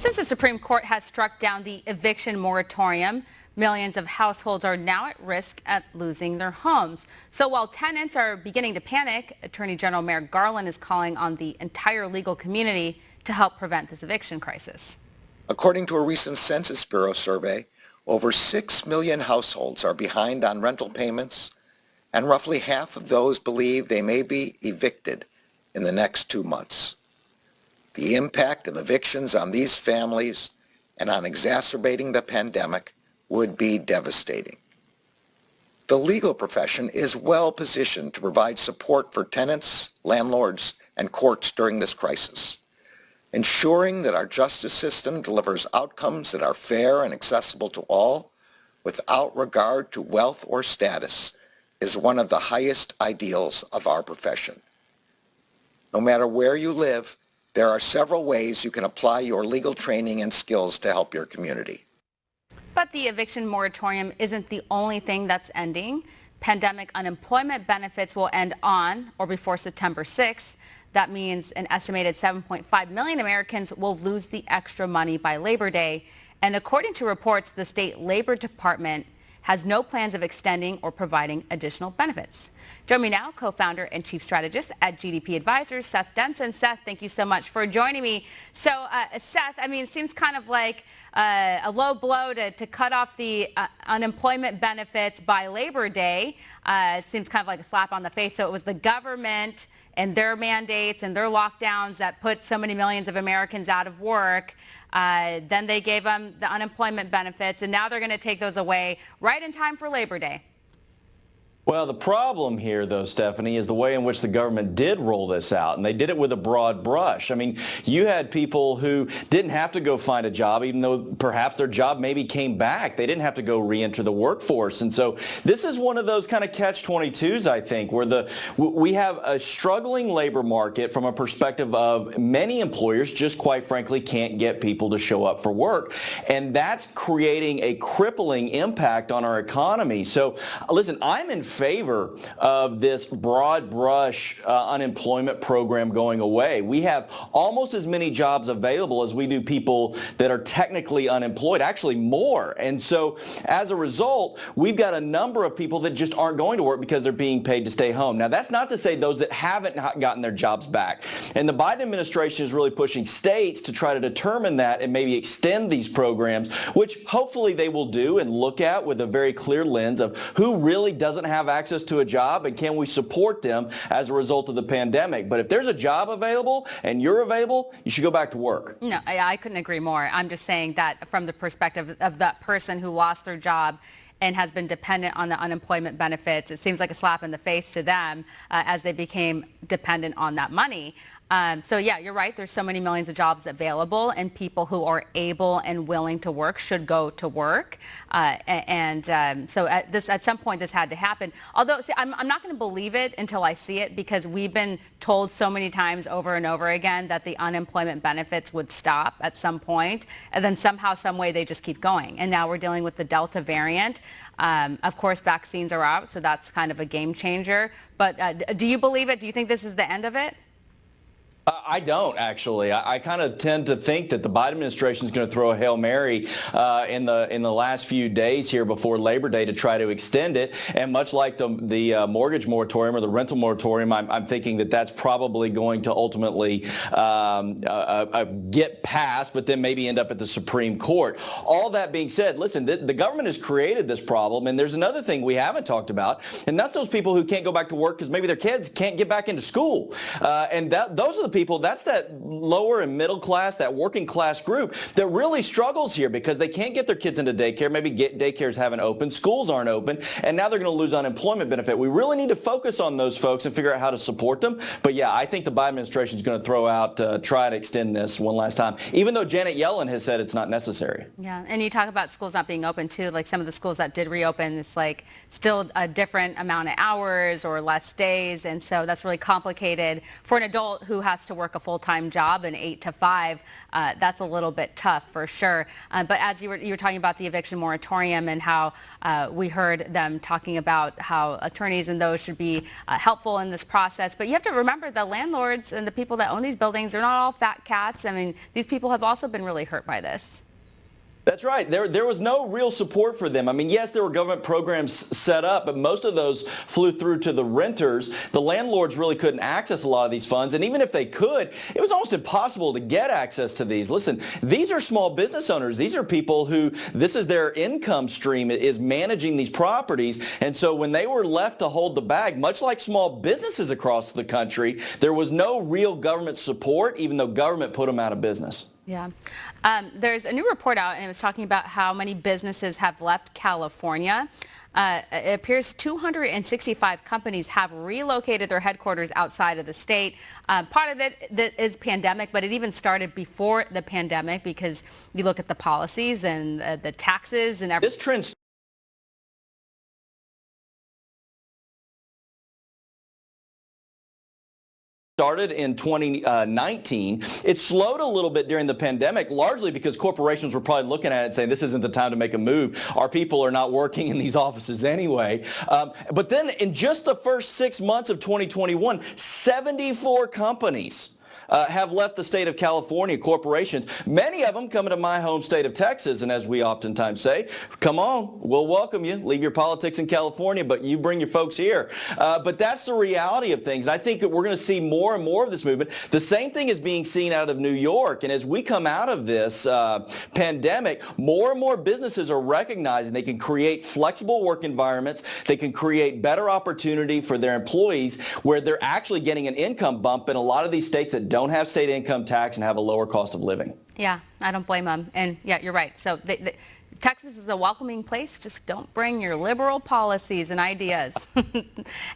Since the Supreme Court has struck down the eviction moratorium, millions of households are now at risk at losing their homes. So while tenants are beginning to panic, Attorney General Merrick Garland is calling on the entire legal community to help prevent this eviction crisis. According to a recent Census Bureau survey, over 6 million households are behind on rental payments, and roughly half of those believe they may be evicted in the next 2 months. The impact of evictions on these families and on exacerbating the pandemic would be devastating. The legal profession is well positioned to provide support for tenants, landlords, and courts during this crisis. Ensuring that our justice system delivers outcomes that are fair and accessible to all without regard to wealth or status is one of the highest ideals of our profession. No matter where you live, there are several ways you can apply your legal training and skills to help your community. But the eviction moratorium isn't the only thing that's ending. Pandemic unemployment benefits will end on or before September 6th. That means an estimated 7.5 million Americans will lose the extra money by Labor Day. And according to reports, the state Labor Department has no plans of extending or providing additional benefits. Join me now, co-founder and chief strategist at GDP Advisors, Seth Denson. Seth, thank you so much for joining me. So, Seth, I mean, it seems kind of like a low blow to cut off the unemployment benefits by Labor Day. Seems kind of like a slap on the face. So it was the government and their mandates and their lockdowns that put so many millions of Americans out of work. Then they gave them the unemployment benefits, and now they're going to take those away right in time for Labor Day. Well, the problem here, though, Stephanie, is the way in which the government did roll this out, and they did it with a broad brush. I mean, you had people who didn't have to go find a job, even though perhaps their job maybe came back. They didn't have to go re-enter the workforce. And so this is one of those kind of catch-22s, I think, where we have a struggling labor market from a perspective of many employers just quite frankly can't get people to show up for work. And that's creating a crippling impact on our economy. So listen, I'm in favor of this broad brush unemployment program going away. We have almost as many jobs available as we do people that are technically unemployed, actually more. And so as a result, we've got a number of people that just aren't going to work because they're being paid to stay home. Now, that's not to say those that haven't gotten their jobs back. And the Biden administration is really pushing states to try to determine that and maybe extend these programs, which hopefully they will do and look at with a very clear lens of who really doesn't have access to a job and can we support them as a result of the pandemic. But if there's a job available and you're available, you should go back to work. No, I couldn't agree more. I'm just saying that from the perspective of that person who lost their job and has been dependent on the unemployment benefits, it seems like a slap in the face to them as they became dependent on that money. So yeah, you're right. There's so many millions of jobs available, and people who are able and willing to work should go to work. So at some point this had to happen. Although, see, I'm not going to believe it until I see it, because we've been told so many times over and over again that the unemployment benefits would stop at some point, and then somehow, some way, they just keep going. And now we're dealing with the Delta variant. Of course, vaccines are out, so that's kind of a game changer. But do you believe it? Do you think this is the end of it? I don't, actually. I kind of tend to think that the Biden administration is going to throw a Hail Mary in the last few days here before Labor Day to try to extend it. And much like the mortgage moratorium or the rental moratorium, I'm thinking that that's probably going to ultimately get passed, but then maybe end up at the Supreme Court. All that being said, listen, the government has created this problem, and there's another thing we haven't talked about, and that's those people who can't go back to work because maybe their kids can't get back into school. And those are the people, that's that lower and middle class, that working class group that really struggles here because they can't get their kids into daycare. Maybe daycares haven't opened, schools aren't open, and now they're going to lose unemployment benefit. We really need to focus on those folks and figure out how to support them. But yeah, I think the Biden administration is going to throw out, try to extend this one last time, even though Janet Yellen has said it's not necessary. Yeah, and you talk about schools not being open too, like some of the schools that did reopen, it's like still a different amount of hours or less days, and so that's really complicated for an adult who has has to work a full-time job, an 8 to 5, that's a little bit tough for sure. But as you were talking about the eviction moratorium and how we heard them talking about how attorneys and those should be helpful in this process. But you have to remember the landlords and the people that own these buildings, they're not all fat cats. I mean, these people have also been really hurt by this. That's right. There was no real support for them. I mean, yes, there were government programs set up, but most of those flew through to the renters. The landlords really couldn't access a lot of these funds. And even if they could, it was almost impossible to get access to these. Listen, these are small business owners. These are people who this is their income stream, is managing these properties. And so when they were left to hold the bag, much like small businesses across the country, there was no real government support, even though government put them out of business. Yeah. There's a new report out, and it was talking about how many businesses have left California. It appears 265 companies have relocated their headquarters outside of the state. Part of it is pandemic, but it even started before the pandemic because you look at the policies and the taxes and everything. This trend started in 2019. It slowed a little bit during the pandemic, largely because corporations were probably looking at it and saying, this isn't the time to make a move. Our people are not working in these offices anyway. But then in just the first 6 months of 2021, 74 companies have left the state of California, corporations, many of them coming to my home state of Texas. And as we oftentimes say, come on, we'll welcome you. Leave your politics in California, but you bring your folks here. But that's the reality of things. And I think that we're going to see more and more of this movement. The same thing is being seen out of New York. And as we come out of this pandemic, more and more businesses are recognizing they can create flexible work environments. They can create better opportunity for their employees where they're actually getting an income bump in a lot of these states that don't have state income tax and have a lower cost of living. Yeah, I don't blame them. And yeah, you're right. So Texas is a welcoming place. Just don't bring your liberal policies and ideas.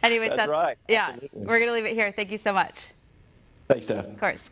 Anyway, That's Seth, right. Yeah, Absolutely. we're going to leave it here. Thank you so much. Thanks, Steph. Of course.